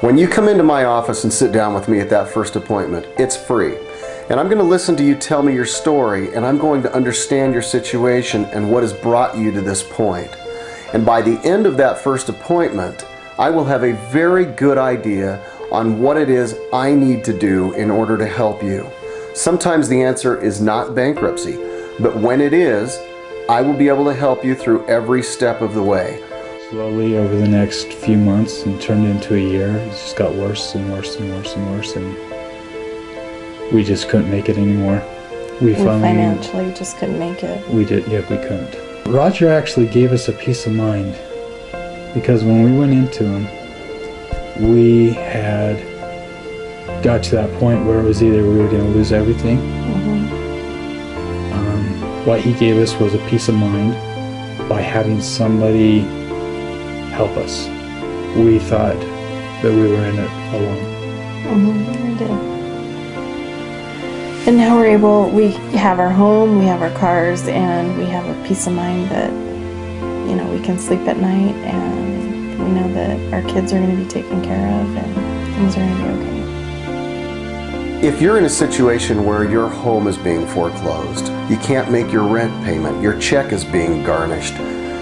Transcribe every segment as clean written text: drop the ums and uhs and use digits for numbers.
When you come into my office and sit down with me at that first appointment, it's free. And I'm going to listen to you tell me your story, and I'm going to understand your situation and what has brought you to this point. And by the end of that first appointment, I will have a very good idea on what it is I need to do in order to help you. Sometimes the answer is not bankruptcy, but when it is, I will be able to help you through every step of the way. Slowly over the next few months and turned into a year, it just got worse and worse and worse and worse, and we just couldn't make it anymore. We financially just couldn't make it. We couldn't. Roger actually gave us a peace of mind, because when we went into him, we had got to that point where it was either we were going to lose everything. What he gave us was a peace of mind by having somebody help us. We thought that we were in it alone. We did. And now we're able, we have our home, we have our cars, and we have a peace of mind that, you know, we can sleep at night, and we know that our kids are going to be taken care of, and things are going to be okay. If you're in a situation where your home is being foreclosed, you can't make your rent payment, your check is being garnished,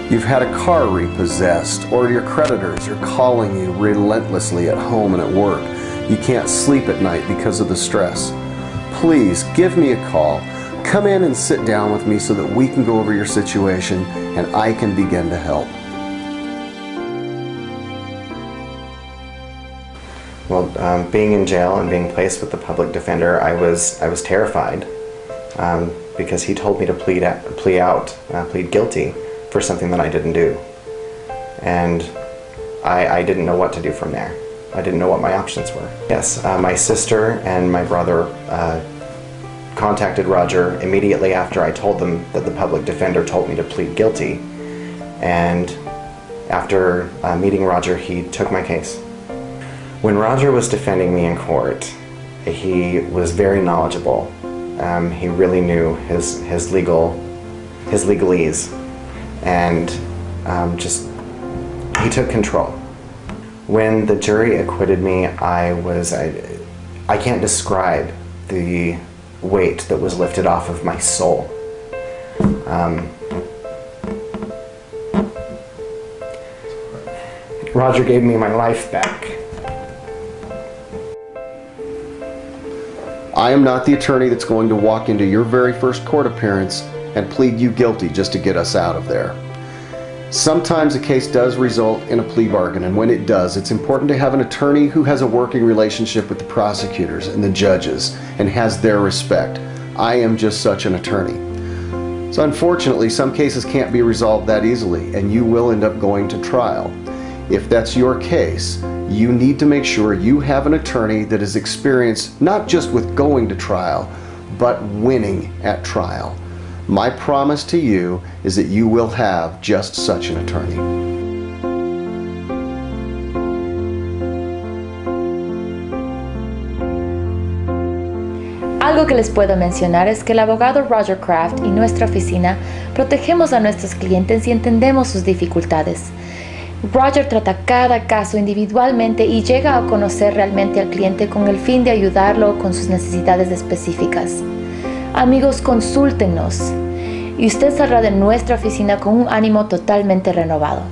you've had a car repossessed, or your creditors are calling you relentlessly at home and at work, you can't sleep at night because of the stress, please give me a call. Come in and sit down with me so that we can go over your situation and I can begin to help. Well, being in jail and being placed with the public defender, I was terrified because he told me to plead guilty for something that I didn't do, and I didn't know what to do from there. I didn't know what my options were. Yes, my sister and my brother contacted Roger immediately after I told them that the public defender told me to plead guilty, and after meeting Roger, he took my case. When Roger was defending me in court, he was very knowledgeable. He really knew his legalese, and he took control. When the jury acquitted me, I can't describe the weight that was lifted off of my soul. Roger gave me my life back. I am not the attorney that's going to walk into your very first court appearance and plead you guilty just to get us out of there. Sometimes a case does result in a plea bargain, and when it does, it's important to have an attorney who has a working relationship with the prosecutors and the judges and has their respect. I am just such an attorney. So unfortunately, some cases can't be resolved that easily, and you will end up going to trial. If that's your case, you need to make sure you have an attorney that is experienced not just with going to trial, but winning at trial. My promise to you is that you will have just such an attorney. Algo que les puedo mencionar es que el abogado Roger Kraft y nuestra oficina protegemos a nuestros clientes y entendemos sus dificultades. Roger trata cada caso individualmente y llega a conocer realmente al cliente con el fin de ayudarlo con sus necesidades específicas. Amigos, consúltenos y usted saldrá de nuestra oficina con un ánimo totalmente renovado.